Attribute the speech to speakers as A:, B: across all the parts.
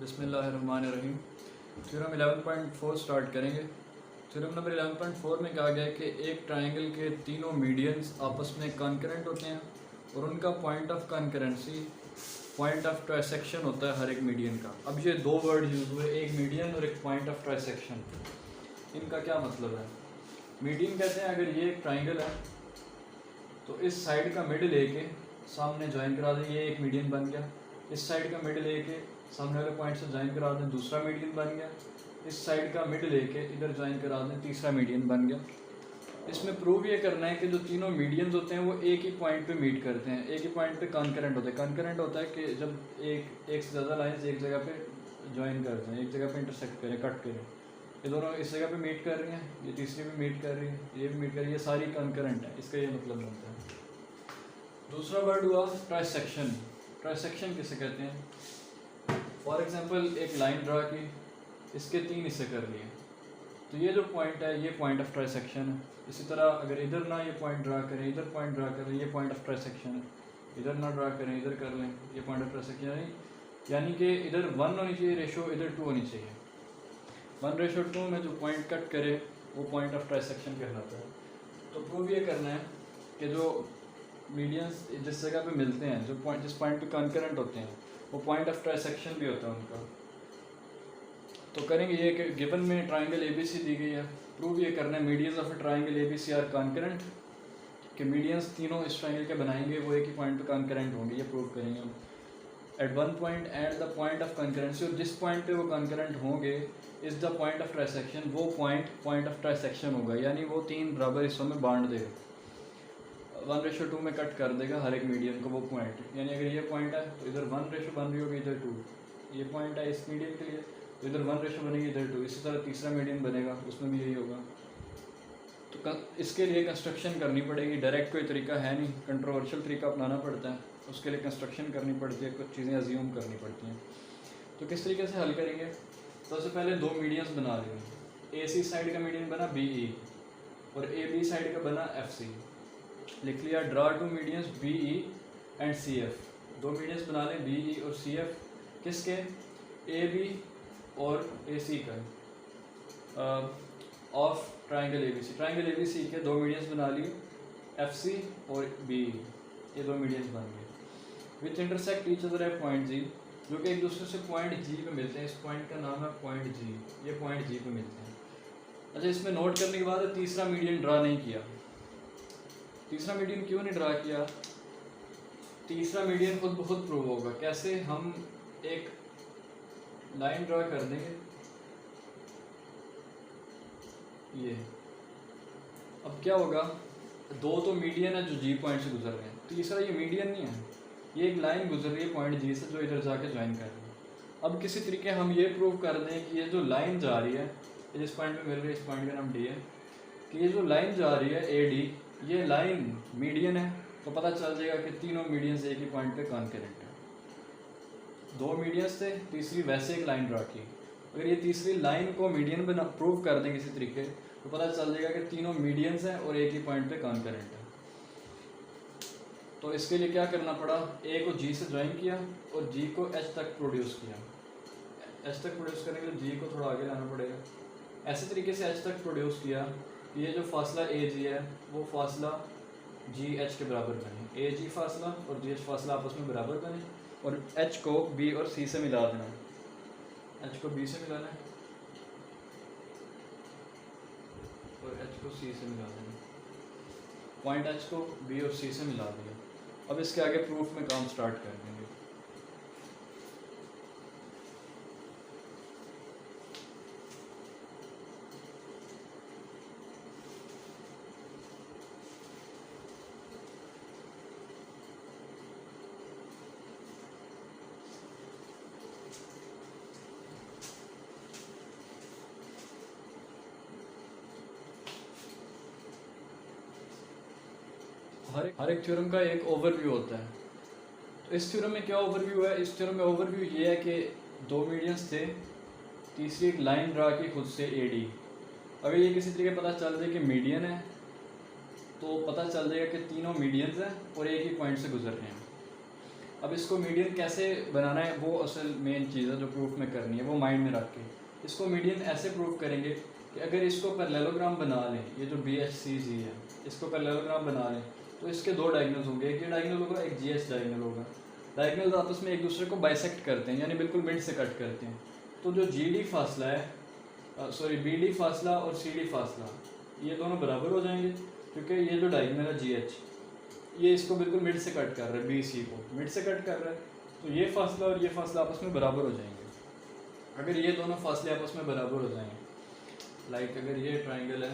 A: बिस्मिल्लाहिर्रहमानिर्रहीम। Theorem 11.4 start करेंगे। Theorem number 11.4 में कहा गया है कि एक ट्राइंगल के तीनों मीडियंस आपस में कॉन्करेंट होते हैं और उनका point of concurrency point of trisection होता है हर एक मीडियन का। अब ये दो वर्ड यूज़ हुए, एक मीडियन और एक पॉइंट ऑफ ट्राइसेक्शन। इनका क्या मतलब है? मीडियन कहते हैं अगर ये एक ट्राइंगल है तो इस साइड का मिड लेके सामने ज्वाइन करा दें, ये एक मीडियन बन गया। इस साइड का मिड लेके सामने वाले पॉइंट से ज्वाइन करा दें, दूसरा मीडियन बन गया। इस साइड का मिड लेके इधर ज्वाइन करा दें, तीसरा मीडियन बन गया। इसमें प्रूव ये करना है कि जो तीनों मीडियंस होते हैं वो एक ही पॉइंट पे मीट करते हैं, एक ही पॉइंट पे कॉन्करेंट होते हैं। कॉन्करेंट होता है कि जब एक से ज़्यादा लाइंस एक जगह पे ज्वाइन करते हैं, एक जगह पे इंटरसेक्ट करें, कट करें। ये दोनों इस जगह पे मीट कर रही हैं, ये तीसरी भी मीट कर रही है, ये भी मीट कर रही है, ये सारी कॉन्करेंट है। इसका ये मतलब बनता है। दूसरा वर्ड हुआ ट्राइसेक्शन। ट्राइसेक्शन किसे कहते हैं? फॉर एग्जांपल एक लाइन ड्रा की, इसके 3 हिस्से कर लिए, तो ये जो पॉइंट है ये पॉइंट ऑफ ट्राइसेक्शन है। इसी तरह अगर इधर ना ये पॉइंट ड्रा करें, इधर पॉइंट ड्रा करें, ये पॉइंट ऑफ ट्राइसेक्शन है। इधर ना ड्रा करें, इधर कर लें, ये पॉइंट ऑफ ट्राइसेक्शन है। यानी कि इधर 1 होनी चाहिए रेशो, इधर 2 होनी चाहिए। 1:2 में जो पॉइंट कट करे वो पॉइंट ऑफ ट्राइसेक्शन कहलाता है। तो प्रूव ये करना है कि जो मीडियंस जिस जगह पे मिलते हैं, जो पॉइंट जिस पॉइंट पे कॉन्करेंट होते हैं, वो पॉइंट ऑफ ट्राइसेक्शन भी होता है उनका। तो करेंगे ये कि गिवन में ट्राइंगल एबीसी दी गई है, प्रूव ये करना है medians of a triangle ABC are concurrent, कि मीडियंस तीनों इस ट्राइंगल के बनाएंगे वो एक ही पॉइंट पे कॉन्करेंट होंगे। ये प्रूव करेंगे हम। At one point at the point of concurrency, और जिस पॉइंट पे वो कॉन्करेंट होंगे is the point of trisection, वो पॉइंट ऑफ ट्राइसेक्शन होगा, यानी वो 3 बराबर हिस्सों में बांट देगा। 1:2 में कट कर देगा हर एक मीडियन को वो पॉइंट। यानी अगर ये पॉइंट है तो इधर 1:1 बन रही होगी, इधर 2। ये पॉइंट है इस मीडियन के लिए तो इधर 1:1 बनेगी, इधर 2। इसी तरह तीसरा मीडियन बनेगा, उसमें भी यही होगा। तो इसके लिए कंस्ट्रक्शन करनी पड़ेगी। डायरेक्ट कोई तरीका है नहीं, कंट्रोवर्शियल तरीका अपनाना पड़ता है। उसके लिए कंस्ट्रक्शन करनी पड़ती है, कुछ चीज़ें अज्यूम करनी पड़ती हैं। तो किस तरीके से हल करेंगे? सबसे पहले 2 मीडियंस बना लेंगे। ए सी साइड का मीडियन बना BE और AB साइड का बना FC। लिख लिया draw 2 medians BE and CF। 2 medians बना लें BE और CF, किसके? AB और AC का, of triangle ABC। Triangle ABC के 2 मीडियंस बना लिए, FC और BE। ये 2 मीडियंस बन गए। विच इंटरसेक्ट ईच अदर है पॉइंट G, जो कि एक दूसरे से पॉइंट G पे मिलते हैं। इस पॉइंट का नाम है पॉइंट G, ये पॉइंट G पे मिलते हैं। अच्छा, इसमें नोट करने के बाद तीसरा मीडियन ड्रा नहीं किया। तीसरा मीडियन क्यों नहीं ड्रा किया? तीसरा मीडियन खुद ब खुद प्रूव होगा। कैसे? हम एक लाइन ड्रा कर देंगे, ये। अब क्या होगा, 2 तो मीडियन है जो G पॉइंट से गुजर रहे हैं, तीसरा ये मीडियन नहीं है, ये एक लाइन गुजर रही है पॉइंट G से जो इधर जाके ज्वाइन कर रही है। अब किसी तरीके हम ये प्रूव कर दें कि ये जो लाइन जा रही है, जिस पॉइंट पे मिल रही है, इस पॉइंट का नाम D है, कि ये जो लाइन जा रही है AD, ये लाइन मीडियन है। तो पता चल जाएगा कि तीनों मीडियंस एक ही पॉइंट पे कॉन्करेंट है। 2 मीडियंस थे, तीसरी वैसे एक लाइन ड्रा की। अगर ये तीसरी लाइन को मीडियन बना प्रूव कर दें किसी तरीके, तो पता चल जाएगा कि तीनों मीडियंस हैं और एक ही पॉइंट पे कॉन्करेंट है। तो इसके लिए क्या करना पड़ा? A को G से ज्वाइन किया और G को H तक प्रोड्यूस किया। H तक प्रोड्यूस करने के लिए G को थोड़ा आगे लाना पड़ेगा। ऐसे तरीके से H तक प्रोड्यूस किया, ये जो फासला AG है वो फासला GH के बराबर बने। AG फासला और GH फासला आपस में बराबर बने, और H को B और C से मिला देना। H को B से मिलाना है और H को C से मिला देना। पॉइंट H को B और C से मिला दिया। अब इसके आगे प्रूफ में काम स्टार्ट कर देंगे। हर एक थ्योरम का एक ओवरव्यू होता है। तो इस थ्योरम में क्या ओवरव्यू है? इस थ्योरम में ओवरव्यू ये है कि 2 मीडियंस थे, तीसरी एक लाइन ड्रा की खुद से AD। अगर ये किसी तरीके पता चल जाए कि मीडियन है, तो पता चल जाएगा कि तीनों मीडियंस हैं और एक ही पॉइंट से गुजर रहे हैं। अब इसको मीडियन कैसे बनाना है वो असल मेन चीज़ है जो प्रूफ में करनी है, वो माइंड में रख के इसको मीडियन ऐसे प्रूफ करेंगे कि अगर इसको पैरेललोग्राम बना लें, ये जो BHCG है इसको पैरेललोग्राम बना लें तो इसके दो डायगोनल्स होंगे, एक ये डायगोनल होगा, एक GH डायगोनल होगा। डायगोनल्स आपस में एक दूसरे को बाइसेक्ट करते हैं, यानी बिल्कुल मिड से कट करते हैं। तो जो GD फासला है BD फासला और CD फासला ये दोनों बराबर हो जाएंगे, क्योंकि ये जो डायगोनल है GH ये इसको बिल्कुल मिड से कट कर रहा है, BC को मिड से कट कर रहा है, तो ये फासला और ये फासला आपस में बराबर हो जाएंगे। अगर ये दोनों फासले आपस में बराबर हो जाएंगे, लाइक अगर ये ट्राइंगल है,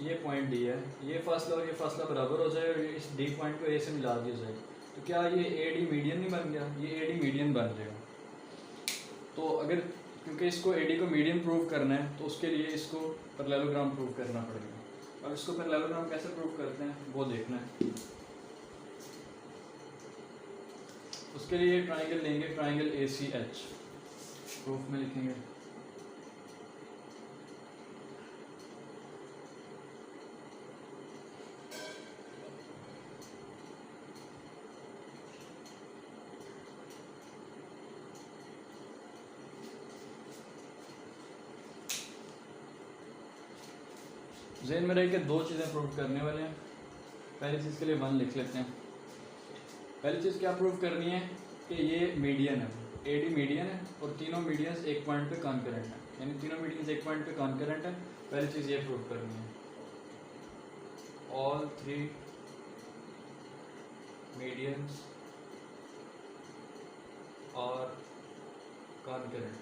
A: ये पॉइंट D है, ये फासला और ये फासला बराबर हो जाए और इस D पॉइंट को A से मिला दिया जाए, तो क्या ये AD मीडियन नहीं बन गया? ये AD मीडियन बन जाएगा। तो अगर क्योंकि इसको AD को मीडियन प्रूव करना है तो उसके लिए इसको पैरेललोग्राम प्रूव करना पड़ेगा। अब इसको पैरेललोग्राम कैसे प्रूव करते हैं वो देखना है। उसके लिए ट्राइंगल लेंगे, ट्राइंगल ACH प्रूफ में लिखेंगे। ज़हन में रह के दो चीज़ें प्रूव करने वाले हैं। पहली चीज़ के लिए 1 लिख लेते हैं। पहली चीज़ क्या प्रूव करनी है कि ये मीडियन है, AD मीडियन है और तीनों मीडियंस एक पॉइंट पे कॉन्करेंट है, यानी तीनों मीडियंस एक पॉइंट पे कॉन्करेंट है। पहली चीज़ ये प्रूव करनी है, ऑल 3 मीडियंस और कॉन्करेंट,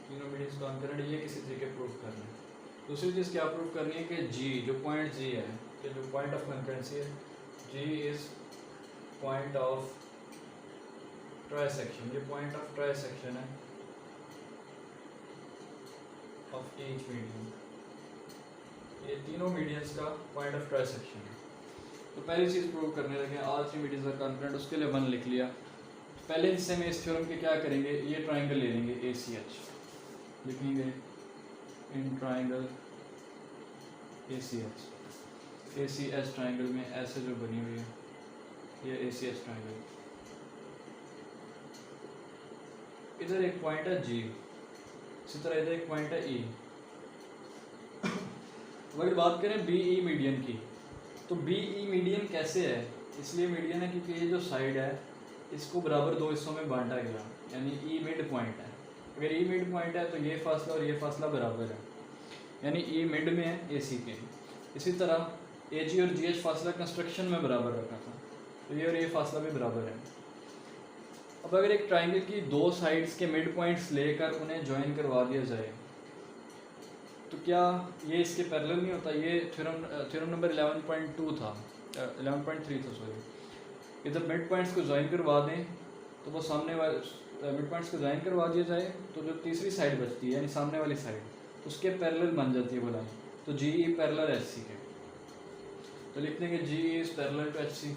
A: तीनों मीडियंस कॉन्करेंट, ये किसी तरीके प्रूव करना है। दूसरी चीज़ क्या प्रूव करनी है कि G जो पॉइंट G है, कि जो पॉइंट ऑफ कॉन्करेंसी है, G is point of trisection, ये पॉइंट ऑफ ट्राइसेक्शन है ऑफ ईच मीडियन, ये तीनों मीडियंस का पॉइंट ऑफ ट्राइसेक्शन है। तो पहली चीज़ प्रूव करने लगे, ऑल 3 मीडियंस आर कॉन्करेंट, उसके लिए 1 लिख लिया। पहले हिस्से में इस थ्योरम के क्या करेंगे, ये ट्राइंगल ले लेंगे ACH, लिखेंगे इन ट्राइंगल ACH ट्राइंगल में ऐसे जो बनी हुई है ये ACH ट्राइंगल, इधर एक पॉइंट है G, इसी तरह इधर एक पॉइंट है E। अगर बात करें BE मीडियन की, तो BE मीडियन कैसे है? इसलिए मीडियन है क्योंकि ये जो साइड है इसको बराबर 2 हिस्सों में बांटा गया, यानी E मिड पॉइंट है। अगर E मिड पॉइंट है तो ये फासला और ये फासला बराबर है, यानी E मिड में है AC के। इसी तरह AG और GH फासला कंस्ट्रक्शन में बराबर रखा था, तो ये और ये फासला भी बराबर है। अब अगर एक ट्राइंगल की 2 साइड्स के मिड पॉइंट्स लेकर उन्हें ज्वाइन करवा दिया जाए तो क्या ये इसके पैरेलल नहीं होता? ये थ्योरम नंबर 11.2 था, 11.3 था सॉरी। इधर मिड पॉइंट्स को ज्वाइन करवा दें तो वो सामने वाले मिड पॉइंट्स को ज्वाइन करवा दिया जाए तो जो तीसरी साइड बचती है यानी सामने वाली साइड उसके पैरेलल बन जाती है वो लाइन, तो GE पैरेलल HC के। तो लिख देंगे GE is parallel to HC।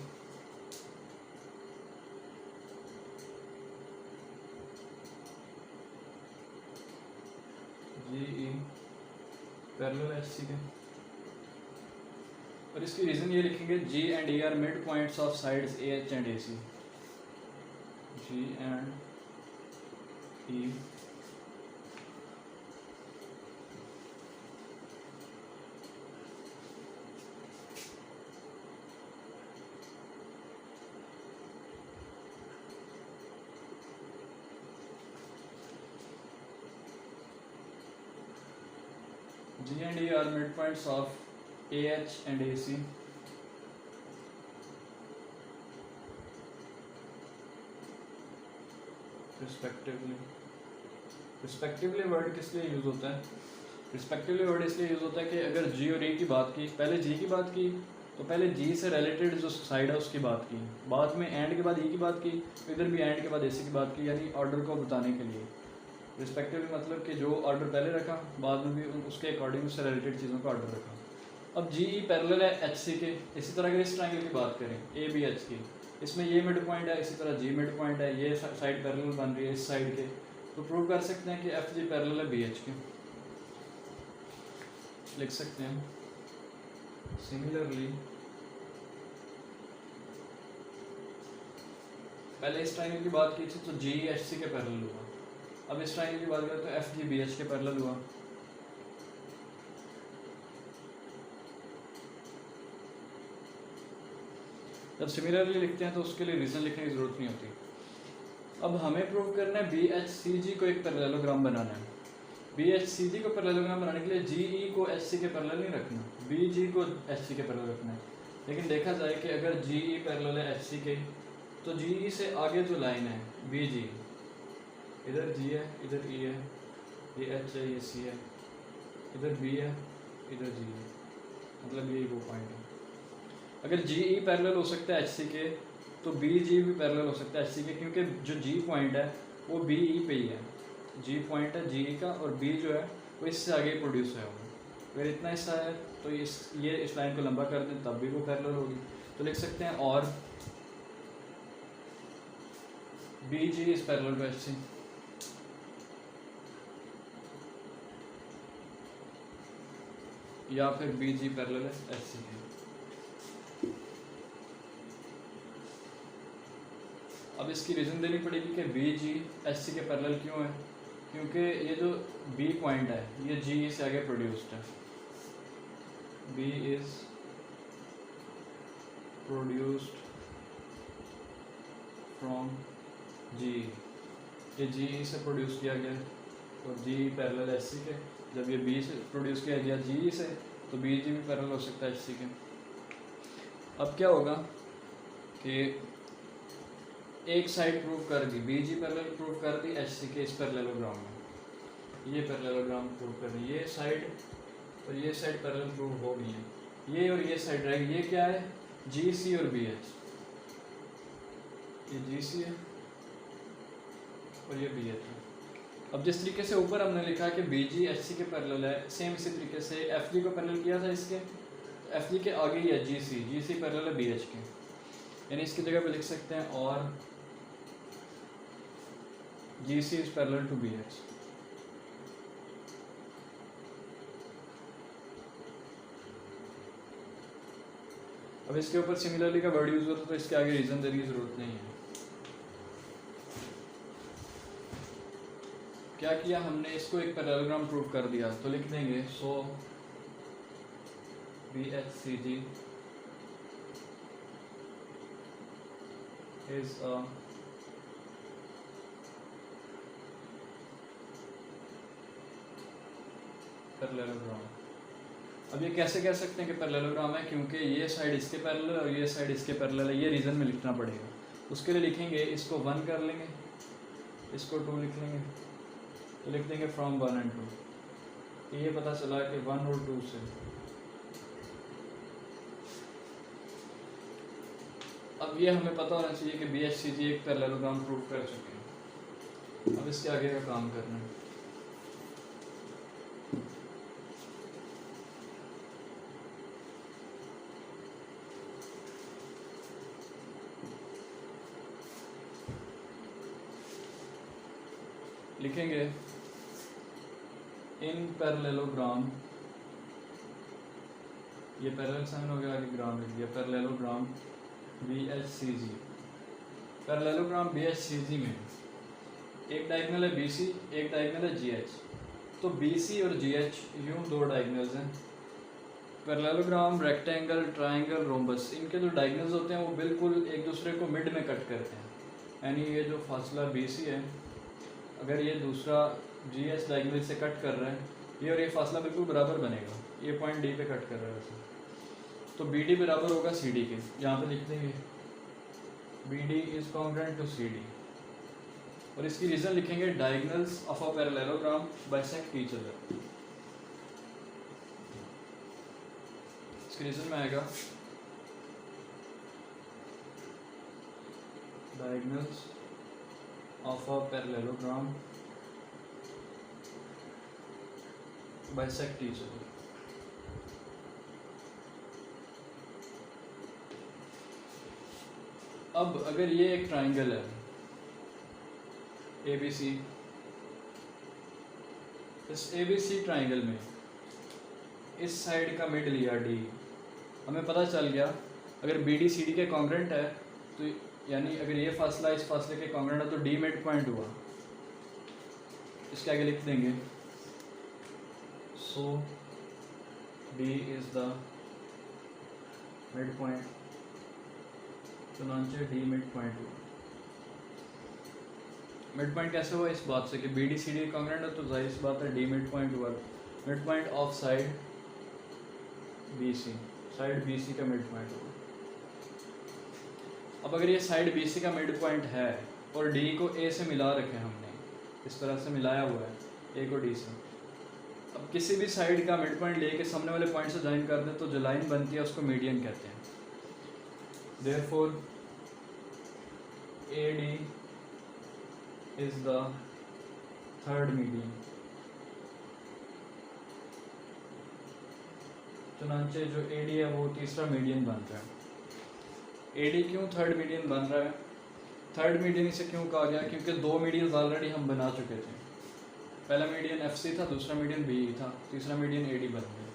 A: GE parallel HC के, और इसकी रीजन ये लिखेंगे G and E are mid points of sides AH and AC। G and E G and E are midpoints of AH and AC. Respectively word किस लिए use होता है? Respectively word इसलिए यूज़ होता है कि अगर G और E की बात की, पहले G की बात की तो पहले G से रिलेटेड जो साइड है उसकी बात की, बाद में एंड के बाद E की बात की, इधर भी एंड के बाद AC की बात की, यानी ऑर्डर को बताने के लिए। रिस्पेक्टिवली मतलब कि जो ऑर्डर पहले रखा बाद में भी उसके अकॉर्डिंग उससे रिलेटेड चीज़ों का ऑर्डर रखा। अब GE पैरेलल है HC के। इसी तरह अगर इस ट्रायंगल की बात करें ABH की, इसमें ये मिड पॉइंट है, इसी तरह G मिड पॉइंट है, ये साइड पैरेलल बन रही है इस साइड के, तो प्रूव कर सकते हैं कि FG पैरेलल है BH के। लिख सकते हैं सिमिलरली पहले इस ट्राइंगल की बात की थी तो जी एच सी के पैरेलल हुआ, अब इस ट्राइंगल की बात करें तो एफ जी बी एच के पैरेलल हुआ। जब सिमिलरली लिखते हैं तो उसके लिए रीज़न लिखने की ज़रूरत नहीं होती। अब हमें प्रूव करना है बी एच सी जी को एक पैरेललोग्राम बनाना है। बी एच सी जी को पैरेललोग्राम बनाने के लिए जी ई को एच सी के पैरेलल नहीं रखना, बी जी को एच सी के पैरेलल रखना है। लेकिन देखा जाए कि अगर जी ई पैरेलल है एच सी के, तो जी ई से आगे जो लाइन है बी जी, इधर जी है इधर ई है, ये एच है ये सी है, इधर बी है इधर जी है, मतलब यही वो पॉइंट है। अगर जी ई पैरेलल हो सकता है एच सी के, तो बी जी भी पैरेलल हो सकता है एच सी के, क्योंकि जो जी पॉइंट है वो बी ई पे ही है। जी पॉइंट है जी ई का, और बी जो है वो इससे आगे प्रोड्यूस है होगा। अगर इतना हिस्सा है तो ये इस लाइन को लंबा कर दें तब भी वो पैरेलल होगी। तो लिख सकते हैं और B G is parallel to H C. या फिर बी जी पैरेलल है एच सी के। अब इसकी रीज़न देनी पड़ेगी कि बी जी एच सी के पैरेलल क्यों है, क्योंकि ये जो बी पॉइंट है ये जी से आगे प्रोड्यूस्ड है। बी इज प्रोड्यूस्ड फ्रॉम जी, ये जी से प्रोड्यूस किया गया और जी पैरेलल एच सी के। जब ये बी से प्रोड्यूस किया गया जी से, तो बी जी भी पैरेलल हो सकता है एच सी के। अब क्या होगा कि एक साइड प्रूव कर दी, बी जी पैरेलल प्रूव कर दी एच सी के इस पैरेललोग्राम में, ये पैरेललोग्राम प्रूव कर दी, ये साइड और ये साइड पैरेलल प्रूव हो गई है, ये और ये साइड रहेगी। ये क्या है जी सी और बी एच, ये जी सी है और ये बी एच है। अब जिस तरीके से ऊपर हमने लिखा कि बी जी एच सी के पैरेलल है, सेम इसी तरीके से एफ जी को पैरेलल किया था इसके, एफ जी के आगे ही है जी सी पैरेलल है बी एच के, यानी इसकी जगह पे लिख सकते हैं और G C is parallel to B H. अब इसके ऊपर सिमिलरली का वर्ड यूज होता है तो इसके आगे रीजन देने की जरूरत नहीं है। क्या किया हमने, इसको एक पैरेललोग्राम प्रूव कर दिया, तो लिख देंगे so B H C G is a parallelogram. अब ये कैसे कह सकते हैं कि पैरेललोग्राम है, क्योंकि ये साइड इसके पैरेलल है और ये साइड इसके पैरेलल है, ये रीज़न में लिखना पड़ेगा। उसके लिए लिखेंगे इसको 1 कर लेंगे, इसको 2 लिख लेंगे, तो लिख देंगे फ्रॉम 1 एंड 2। ये पता चला कि 1 और 2 से। अब ये हमें पता होना चाहिए कि बी एच सी जी एक पैरेललोग्राम प्रूव कर चुके हैं। अब इसके आगे का काम करना है। लिखेंगे इन पैरेललोग्राम, ये पैरेलल साइन हो गया, आगे ग्राम लिख दिया, parallelogram B H C G. Parallelogram B H C जी में एक डायगोनल है बी सी, एक डायगोनल है जी एच। तो बी सी और जी एच यूँ 2 डायगोनल्स हैं। पैरेललोग्राम रेक्टेंगल, ट्राइंगल, रोम्बस, इनके जो डायगोनल्स होते हैं वो बिल्कुल एक दूसरे को मिड में कट करते हैं, यानी ये जो फासला बी सी है, अगर ये दूसरा जी एच डायगोनल से कट कर रहा है, ये और ये फासला बिल्कुल बराबर बनेगा, ये पॉइंट डी पे कट कर रहा है वैसे, तो बी डी बराबर होगा सी डी के। यहाँ पे लिख देंगे B D is congruent to C D, और इसकी रीज़न लिखेंगे diagonals of a parallelogram bisect each other. इसके रीज़न में आएगा diagonals of a parallelogram bisect each other। अब अगर ये एक ट्राइंगल है ABC, इस ABC ट्राइंगल में इस साइड का मिड लिया D, हमें पता चल गया अगर BD CD के कॉन्ग्रुएंट है तो यानी अगर ये फासला इस फासले के कॉन्ग्रेंट है तो डी मिड पॉइंट हुआ, इसके आगे लिख देंगे so D is the mid point, चुनांचे डी मिड पॉइंट हुआ। मिड पॉइंट कैसे हुआ? इस बात से कि B D C D congruent है तो जाहिर सी बात है डी मिड पॉइंट हुआ, mid point of side B C, side B C का मिड पॉइंट हुआ। अब अगर ये साइड बी सी का मिड पॉइंट है और डी को ए से मिला रखे हमने, इस तरह से मिलाया हुआ है ए को डी से, अब किसी भी साइड का मिड पॉइंट लेके सामने वाले पॉइंट से ज्वाइन कर दे तो जो लाइन बनती है उसको मीडियन कहते हैं। Therefore A D is the third median, चुनांचे जो ए डी है वो तीसरा मीडियन बन रहा है। ए डी क्यों थर्ड मीडियन बन रहा है? थर्ड मीडियन इसे क्यों कहा गया? क्योंकि दो मीडियंस ऑलरेडी हम बना चुके थे, पहला मीडियन एफ सी था, दूसरा मीडियन बी ई था, तीसरा मीडियन ए डी बन गया।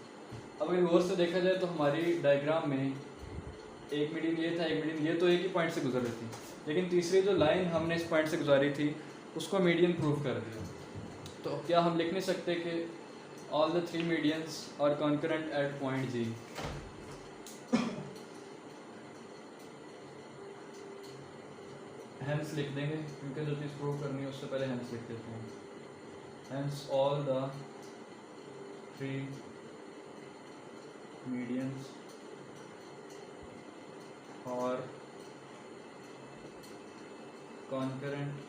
A: अब अगर गौर से देखा जाए तो हमारी डायग्राम में एक मीडियन ये था, एक मीडियन ये, तो एक ही पॉइंट से गुजर रही थी, लेकिन तीसरी जो लाइन हमने इस पॉइंट से गुजारी थी उसको मीडियन प्रूव कर दिया। तो क्या हम लिख नहीं सकते कि all the three medians are concurrent at point G? Hence लिख देंगे क्योंकि जो चीज़ प्रूव करनी है उससे पहले हेंस लिख देते हैं। Hence all the three medians और कॉन्करेंट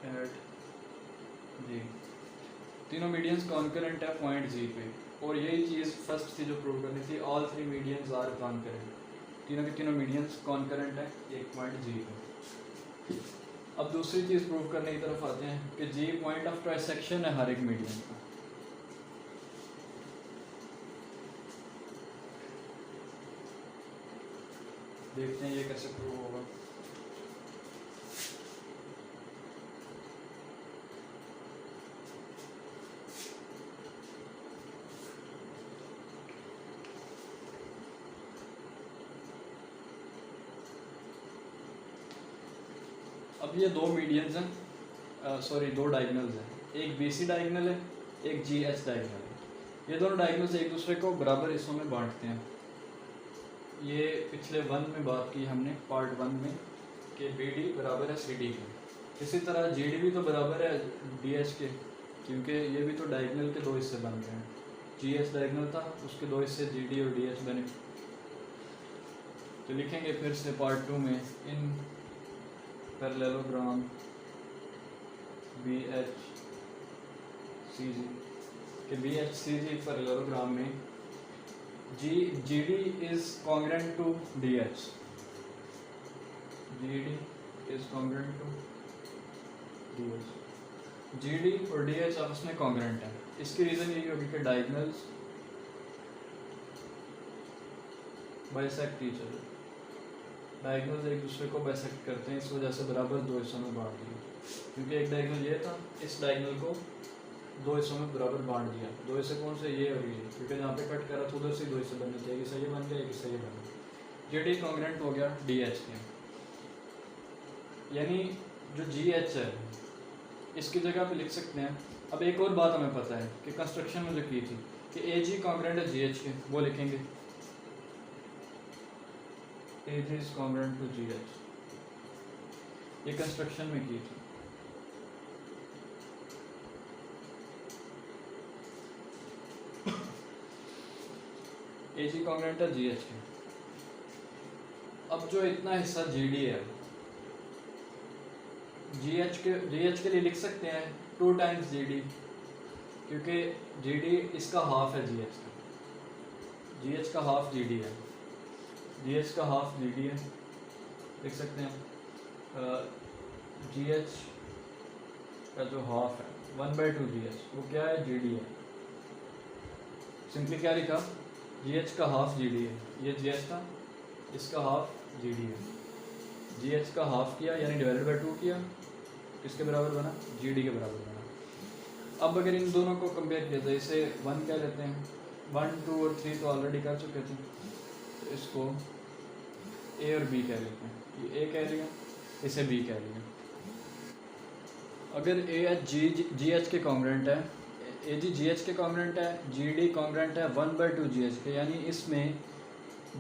A: एट जी, तीनों मीडियंस कॉन्करेंट है पॉइंट जी पे, और यही चीज़ फर्स्ट थी जो प्रूव करनी थी, all three medians are concurrent, तीनों के तीनों मीडियंस कॉन्करेंट है एक पॉइंट जी पे। अब दूसरी चीज़ प्रूव करने की तरफ आते हैं कि जी पॉइंट ऑफ ट्राइसेक्शन है हर एक मीडियन का। देखते हैं ये कैसे प्रूव होगा। अब ये दो मीडियंस हैं, सॉरी दो डायगोनल्स हैं, एक बी सी डायगोनल है, एक जी एच डायगोनल है। ये दोनों डायगोनल्स एक दूसरे को बराबर हिस्सों में बांटते हैं। ये पिछले वन में बात की हमने पार्ट वन में कि बी डी बराबर है सी डी के, इसी तरह जी डी भी तो बराबर है डी एच के, क्योंकि ये भी तो डायगोनल के दो हिस्से बन गए हैं। जी एच डायगोनल था, उसके दो हिस्से जी डी और डी एच बने। तो लिखेंगे फिर से पार्ट टू में in parallelogram B H C G के B H C G parallelogram में G D is congruent to D H, G D is congruent to D H, G D और D H आपस में congruent है। इसकी reason यही होगी कि diagonals bisect each other, diagonals एक दूसरे को बाइसेक्ट करते हैं, इस वजह से बराबर दो हिस्सों में बांट दिया। क्योंकि एक डायगोनल ये था, इस डायगोनल को दो हिस्सों में बराबर बांट दिया। दो हिस्से कौन से? ये और ये, क्योंकि जहाँ पे कट करा था उधर से दो हिस्से बनने थे, एक हिस्सा ये बन गया, एक हिस्सा ये बन गया। जी डी कॉन्ग्रेंट हो गया डी एच के, यानी जो जी एच है इसकी जगह पे लिख सकते हैं। अब एक और बात हमें पता है कि कंस्ट्रक्शन में जो की थी कि ए जी कॉन्ग्रेंट है जी एच के, वो लिखेंगे A G is congruent to G H, ये कंस्ट्रक्शन में की थी। ए जी कॉन्ग्रेंट है जी एच के। अब जो इतना हिस्सा जी डी है, जी एच के लिए लिख सकते हैं 2 टाइम्स जी डी, क्योंकि जी डी इसका हाफ है जी एच का, जी एच का हाफ जी डी है, जी एच का हाफ जी डी है, लिख सकते हैं जी एच का जो हाफ है 1/2 जी एच, वो क्या है? जी डी है। सिंपली क्या लिखा? जी एच का हाफ जी डी है, ये जी एच था, इसका हाफ जी डी है। जी एच का हाफ किया यानी डिवाइडेड बाई 2 किया, किसके बराबर बना? जी डी के बराबर बना। अब अगर इन दोनों को कंपेयर किया जाए, इसे 1 कह लेते हैं, 1, 2 और 3 तो ऑलरेडी कर चुके थे, तो इसको ए और बी कह लेते हैं, ये ए कह लिया, इसे बी कह लिया। अगर ए एच जी एच के कॉन्ग्रेंट है, ए जी जी एच के कॉन्ग्रेंट है, जी डी कॉन्ग्रेंट है 1/2 जी एच के, यानी इसमें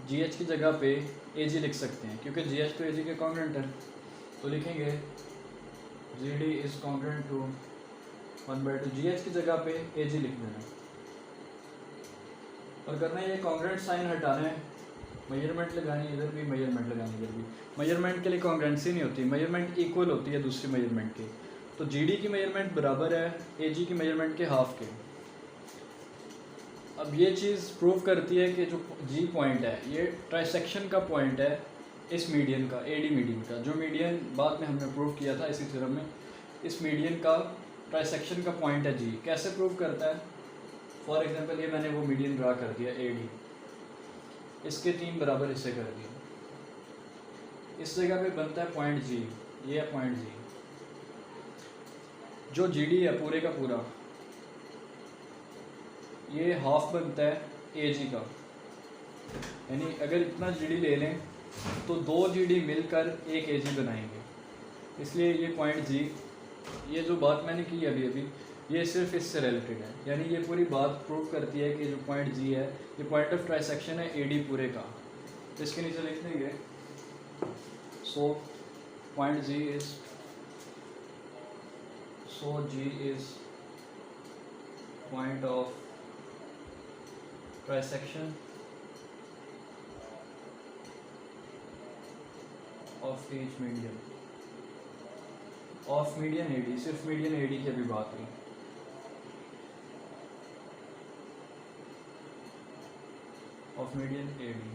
A: जी एच की जगह पे ए जी लिख सकते हैं क्योंकि जी एच तो ए जी के कॉन्ग्रेंट है। तो लिखेंगे G D is congruent to 1/2 G H की जगह पे ए जी लिख देना। और करना ये कॉन्ग्रेंट साइन हटाना है, मेजरमेंट लगानी है, इधर भी मेजरमेंट लगानी है, इधर भी। मेजरमेंट के लिए कॉन्ग्रेंसी नहीं होती, मेजरमेंट इक्वल होती है दूसरी मेजरमेंट की। तो जी डी की मेजरमेंट बराबर है ए जी की मेजरमेंट के हाफ के। अब ये चीज़ प्रूव करती है कि जो जी पॉइंट है ये ट्राइसेक्शन का पॉइंट है इस मीडियन का, ए डी मीडियन का, जो मीडियन बाद में हमने प्रूव किया था इसी थ्योरम में। इस मीडियन का ट्राइसेक्शन का पॉइंट है जी। कैसे प्रूव करता है? फॉर एग्जांपल ये मैंने वो मीडियन ड्रा कर दिया ए डी, इसके 3 बराबर हिस्से कर दिए, इस जगह पे बनता है पॉइंट जी, ये है पॉइंट जी। जो जी डी है पूरे का पूरा ये हाफ बनता है ए जी का, यानी अगर इतना जी डी ले लें तो 2 जी डी मिलकर एक ए जी बनाएंगे। इसलिए ये पॉइंट जी, ये जो बात मैंने की अभी अभी, ये सिर्फ इससे रिलेटेड है, यानी ये पूरी बात प्रूव करती है कि जो पॉइंट जी है ये पॉइंट ऑफ ट्राइसेक्शन है ए डी पूरे का। तो इसके नीचे लिख देंगे so point G is, so G is point of trisection of each median, of median A D, सिर्फ मीडियन ए डी की अभी बात हुई। Of median A D.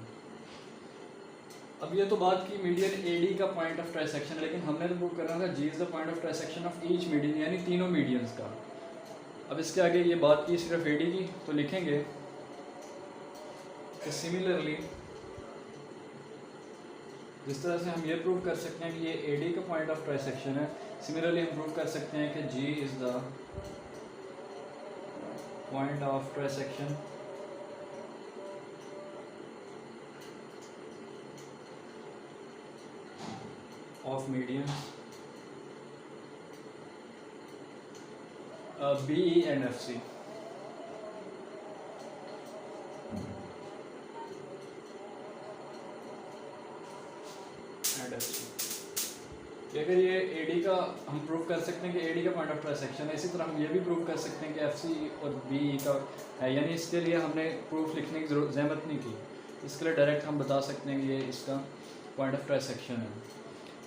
A: अब ये तो बात की मीडियन ए डी का पॉइंट ऑफ ट्राइसेक्शन, लेकिन हमने तो प्रूव करना था G is the point of trisection of each median, यानी तीनों मीडियंस का। अब इसके आगे ये बात की सिर्फ ए डी की, तो लिखेंगे कि सिमिलरली जिस तरह से हम ये प्रूव कर सकते हैं कि ये ए डी का पॉइंट ऑफ ट्राइसेक्शन है, सिमिलरली हम प्रूव कर सकते हैं कि G is the point of trisection of medians B, E and F, C. and F, C. अगर ये ए डी का हम प्रूव कर सकते हैं कि ए डी का पॉइंट ऑफ ट्राइसेक्शन है, इसी तरह हम ये भी प्रूव कर सकते हैं कि एफ सी और बी ई का है, यानी इसके लिए हमने प्रूफ लिखने की जहमत नहीं की, इसके लिए डायरेक्ट हम बता सकते हैं कि ये इसका पॉइंट ऑफ ट्राइसेक्शन है।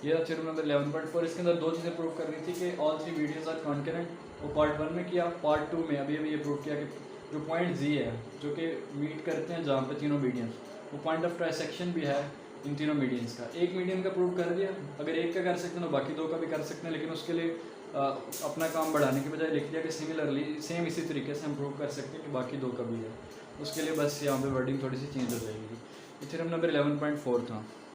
A: ये था थ्योरम नंबर 11.4। इसके अंदर 2 चीज़ें प्रूव करनी थी कि ऑल 3 मीडियंस आर कॉन्करेंट, वो पार्ट 1 में किया। पार्ट 2 में अभी ये प्रूव किया कि जो पॉइंट जी है जो कि मीट करते हैं जहाँ पे तीनों मीडियंस, वो पॉइंट ऑफ ट्राइसेक्शन भी है इन तीनों मीडियंस का। एक मीडियन का प्रूव कर दिया, अगर एक का कर सकते हैं तो बाकी 2 का भी कर सकते हैं, लेकिन उसके लिए अपना काम बढ़ाने के बजाय लिख दिया कि सिमिलरली सेम इसी तरीके से हम प्रूव कर सकते हैं कि बाकी 2 का भी है। उसके लिए बस यहाँ पे वर्डिंग थोड़ी सी चेंज हो जाएगी। थ्योरम नंबर 11.4 था।